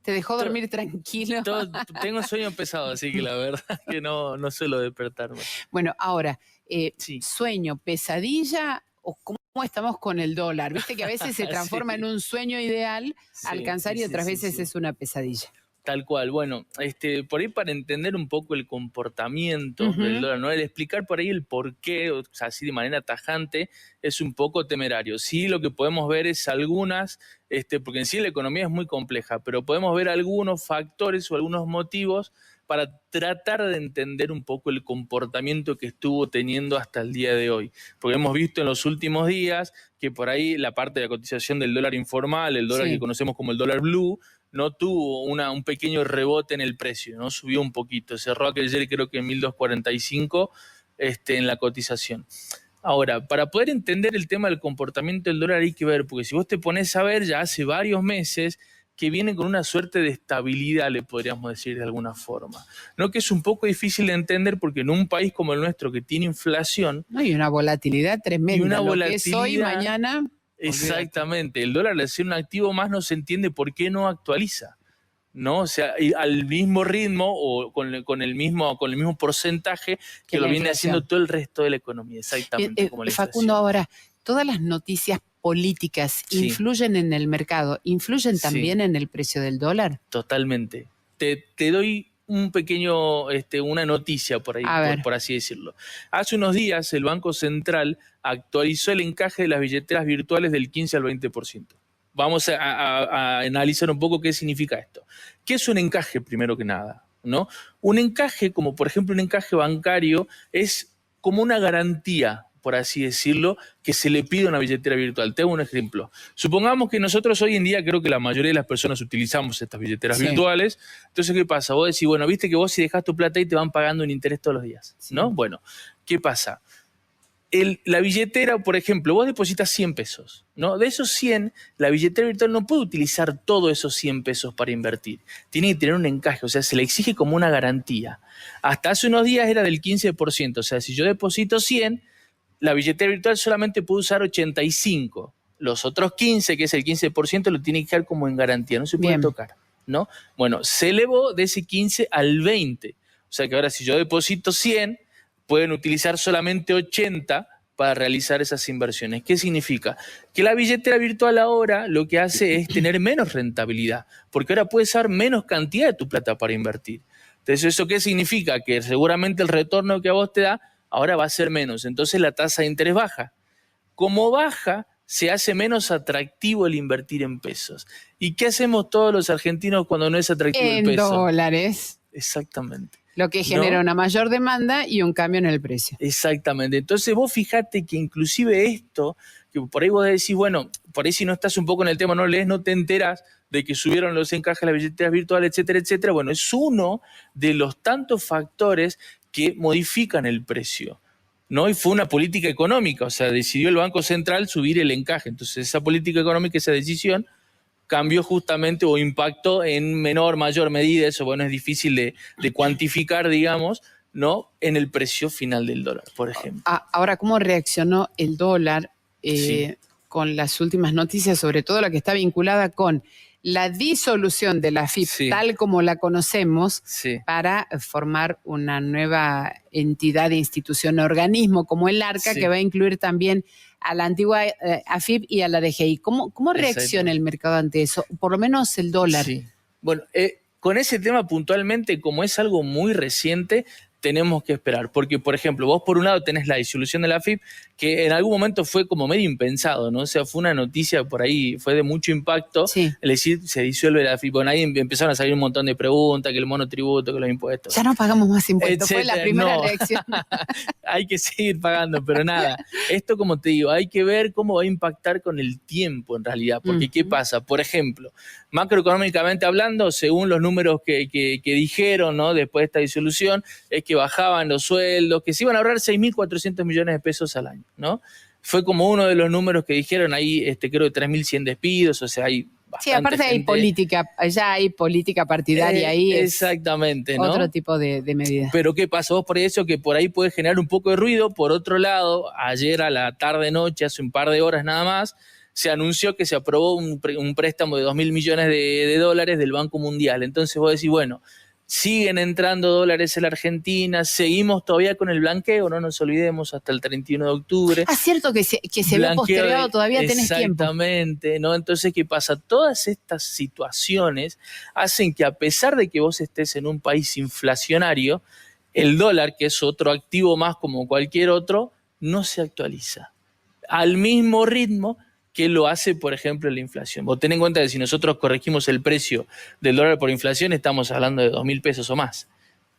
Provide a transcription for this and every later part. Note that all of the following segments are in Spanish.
¿Te dejó dormir tranquilo? Tengo sueño pesado, así que la verdad que no suelo despertarme. Bueno, ahora, Sí. ¿sueño, pesadilla o cómo estamos con el dólar? Viste que a veces se transforma Sí. en un sueño ideal alcanzar y otras veces es una pesadilla. Tal cual. Bueno, por ahí para entender un poco el comportamiento del dólar, ¿no? El explicar por ahí el por qué, o sea, así de manera tajante, es un poco temerario. Sí, lo que podemos ver es algunas, porque en sí la economía es muy compleja, pero podemos ver algunos factores o algunos motivos para tratar de entender un poco el comportamiento que estuvo teniendo hasta el día de hoy. Porque hemos visto en los últimos días que por ahí la parte de la cotización del dólar informal, el dólar que conocemos como el dólar blue, no tuvo un pequeño rebote en el precio, ¿no? Subió un poquito, cerró ayer creo que en 1.245 en la cotización. Ahora, para poder entender el tema del comportamiento del dólar hay que ver, porque si vos te pones a ver ya hace varios meses que viene con una suerte de estabilidad, le podríamos decir de alguna forma, ¿no? Que es un poco difícil de entender porque en un país como el nuestro que tiene inflación... No, y una volatilidad tremenda, y una lo volatilidad, que es hoy, mañana... Exactamente, el dólar al ser un activo más no se entiende por qué no actualiza, ¿no? O sea, al mismo ritmo o con el mismo porcentaje que lo viene haciendo todo el resto de la economía, exactamente como la inflación. Facundo, ahora, todas las noticias políticas influyen en el mercado, ¿influyen también en el precio del dólar? Totalmente. Te doy un pequeño, una noticia por ahí, por así decirlo. Hace unos días el Banco Central actualizó el encaje de las billeteras virtuales del 15 al 20%. Vamos a analizar un poco qué significa esto. ¿Qué es un encaje, primero que nada? ¿No? Un encaje, como por ejemplo un encaje bancario, es como una garantía, por así decirlo, que se le pide a una billetera virtual. Te hago un ejemplo. Supongamos que nosotros hoy en día, creo que la mayoría de las personas utilizamos estas billeteras virtuales. Entonces, ¿qué pasa? Vos decís, bueno, viste que vos si dejás tu plata ahí te van pagando un interés todos los días, ¿no? Bueno, ¿qué pasa? La billetera, por ejemplo, vos depositas 100 pesos, ¿no? De esos 100, la billetera virtual no puede utilizar todos esos 100 pesos para invertir. Tiene que tener un encaje, o sea, se le exige como una garantía. Hasta hace unos días era del 15%, o sea, si yo deposito 100, la billetera virtual solamente puede usar 85. Los otros 15, que es el 15%, lo tiene que dejar como en garantía, no se puede tocar, ¿no? Bueno, se elevó de ese 15 al 20. O sea que ahora si yo deposito 100, pueden utilizar solamente 80 para realizar esas inversiones. ¿Qué significa? Que la billetera virtual ahora lo que hace es tener menos rentabilidad, porque ahora puedes usar menos cantidad de tu plata para invertir. Entonces, ¿eso qué significa? Que seguramente el retorno que a vos te da ahora va a ser menos, entonces la tasa de interés baja. Como baja, se hace menos atractivo el invertir en pesos. ¿Y qué hacemos todos los argentinos cuando no es atractivo el peso? En dólares. Exactamente. Lo que genera una mayor demanda y un cambio en el precio. Exactamente. Entonces vos fijate que inclusive esto, que por ahí vos decís, bueno, por ahí si no estás un poco en el tema, no lees, no te enterás de que subieron los encajes de las billeteras virtuales, etcétera, etcétera. Bueno, es uno de los tantos factores que modifican el precio, ¿no? Y fue una política económica, o sea, decidió el Banco Central subir el encaje. Entonces esa política económica, esa decisión, cambió justamente o impactó en mayor medida, eso bueno, es difícil de cuantificar, digamos, ¿no? En el precio final del dólar, por ejemplo. Ahora, ¿cómo reaccionó el dólar con las últimas noticias, sobre todo la que está vinculada con la disolución de la AFIP tal como la conocemos para formar una nueva entidad, institución, organismo como el ARCA que va a incluir también a la antigua AFIP y a la DGI? ¿Cómo reacciona el mercado ante eso? Por lo menos el dólar. Bueno, con ese tema puntualmente, como es algo muy reciente, tenemos que esperar, porque por ejemplo, vos por un lado tenés la disolución de la AFIP, que en algún momento fue como medio impensado, ¿no? O sea, fue una noticia por ahí, fue de mucho impacto, es decir, se disuelve la AFIP. Bueno, ahí empezaron a salir un montón de preguntas, que el monotributo, que los impuestos. Ya no pagamos más impuestos, fue la primera reacción. Hay que seguir pagando, pero nada, esto como te digo, hay que ver cómo va a impactar con el tiempo en realidad, porque ¿qué pasa? Por ejemplo, macroeconómicamente hablando, según los números que dijeron, ¿no? Después de esta disolución, es que bajaban los sueldos, que se iban a ahorrar 6.400 millones de pesos al año, ¿no? Fue como uno de los números que dijeron ahí, creo que 3.100 despidos, o sea, hay bastante aparte gente. hay política, ya hay política partidaria ahí. Exactamente, ¿no? Otro tipo de medidas. Pero ¿qué pasó? Vos por eso que por ahí puede generar un poco de ruido. Por otro lado, ayer a la tarde-noche, hace un par de horas nada más, se anunció que se aprobó un préstamo de 2.000 millones de dólares del Banco Mundial. Entonces vos decís, bueno, siguen entrando dólares en la Argentina, seguimos todavía con el blanqueo, no nos olvidemos, hasta el 31 de octubre. Ah, cierto que se ve postergado, todavía tenés tiempo. Exactamente, ¿no? Entonces, ¿qué pasa? Todas estas situaciones hacen que, a pesar de que vos estés en un país inflacionario, el dólar, que es otro activo más como cualquier otro, no se actualiza al mismo ritmo que lo hace, por ejemplo, la inflación. Vos ten en cuenta que si nosotros corregimos el precio del dólar por inflación, estamos hablando de 2.000 pesos o más.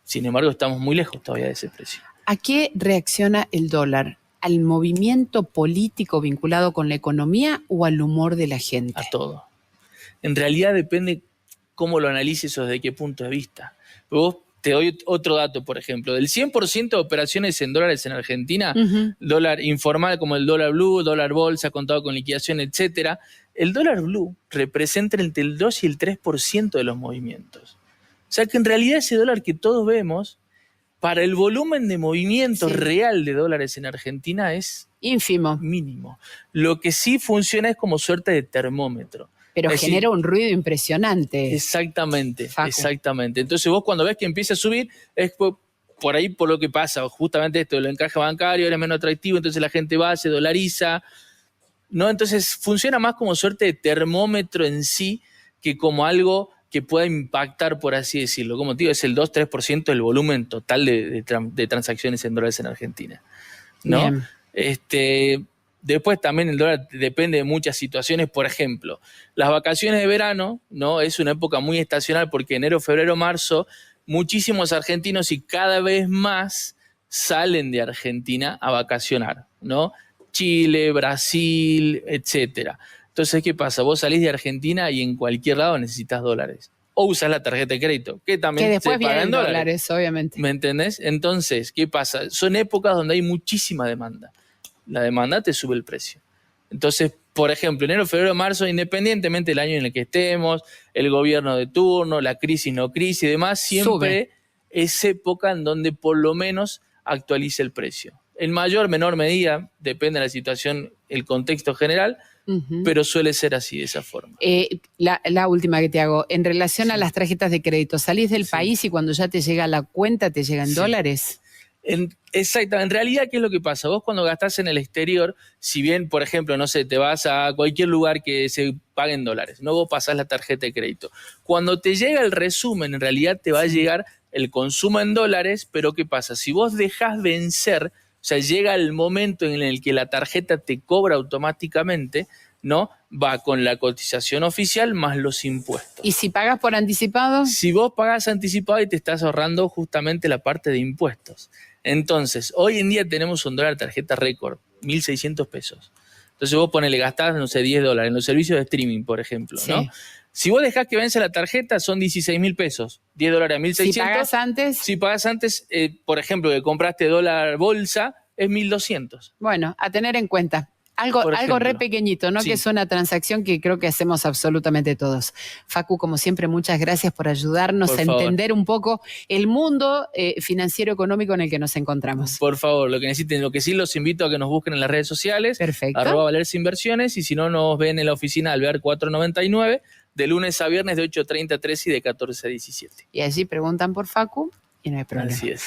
Sin embargo, estamos muy lejos todavía de ese precio. ¿A qué reacciona el dólar? ¿Al movimiento político vinculado con la economía o al humor de la gente? A todo. En realidad depende cómo lo analices o desde qué punto de vista. Vos te doy otro dato, por ejemplo. Del 100% de operaciones en dólares en Argentina, dólar informal como el dólar blue, dólar bolsa, contado con liquidación, etcétera, el dólar blue representa entre el 2 y el 3% de los movimientos. O sea que en realidad ese dólar que todos vemos, para el volumen de movimiento real de dólares en Argentina es ínfimo, mínimo. Lo que sí funciona es como suerte de termómetro. Pero genera un ruido impresionante. Exactamente, exactamente. Entonces vos cuando ves que empieza a subir, es por ahí por lo que pasa, justamente esto, el encaje bancario era menos atractivo, entonces la gente va, se dolariza, ¿no? Entonces funciona más como suerte de termómetro en sí que como algo que pueda impactar, por así decirlo. Como te digo, es el 2-3% del volumen total de transacciones en dólares en Argentina, ¿no? Bien. Después también el dólar depende de muchas situaciones. Por ejemplo, las vacaciones de verano, ¿no? Es una época muy estacional porque enero, febrero, marzo, muchísimos argentinos y cada vez más salen de Argentina a vacacionar, ¿no? Chile, Brasil, etcétera. Entonces, ¿qué pasa? Vos salís de Argentina y en cualquier lado necesitas dólares. O usás la tarjeta de crédito, que también después se paga en dólares, obviamente. ¿Me entendés? Entonces, ¿qué pasa? Son épocas donde hay muchísima demanda. La demanda te sube el precio. Entonces, por ejemplo, enero, febrero, marzo, independientemente del año en el que estemos, el gobierno de turno, la crisis, no crisis y demás, siempre es época en donde por lo menos actualiza el precio. En mayor, menor medida, depende de la situación, el contexto general, pero suele ser así, de esa forma. La última que te hago, en relación a las tarjetas de crédito, ¿salís del país y cuando ya te llega la cuenta te llegan dólares? Exacto, en realidad, ¿qué es lo que pasa? Vos cuando gastás en el exterior, si bien, por ejemplo, no sé, te vas a cualquier lugar que se pague en dólares, no vos pasás la tarjeta de crédito. Cuando te llega el resumen, en realidad te va a llegar el consumo en dólares, pero ¿qué pasa? Si vos dejás vencer, o sea, llega el momento en el que la tarjeta te cobra automáticamente, ¿no? Va con la cotización oficial más los impuestos. ¿Y si pagas por anticipado? Si vos pagás anticipado y te estás ahorrando justamente la parte de impuestos. Entonces, hoy en día tenemos un dólar tarjeta récord, 1.600 pesos. Entonces vos ponele, gastás, no sé, $10 en los servicios de streaming, por ejemplo, ¿no? Si vos dejás que vence la tarjeta, son 16.000 pesos. $10 a 1.600. Si pagás antes. Si pagás antes, por ejemplo, que compraste dólar bolsa, es 1.200. Bueno, a tener en cuenta. Algo re pequeñito, ¿no? Que es una transacción que creo que hacemos absolutamente todos. Facu, como siempre, muchas gracias por ayudarnos a entender un poco el mundo financiero económico en el que nos encontramos. Por favor, lo que necesiten, lo que sí los invito a que nos busquen en las redes sociales. Perfecto. @Valerse Inversiones, y si no, nos ven en la oficina Alvear 499, de lunes a viernes de 8:30 a 13 y de 14 a 17. Y allí preguntan por Facu y no hay problema. Así es.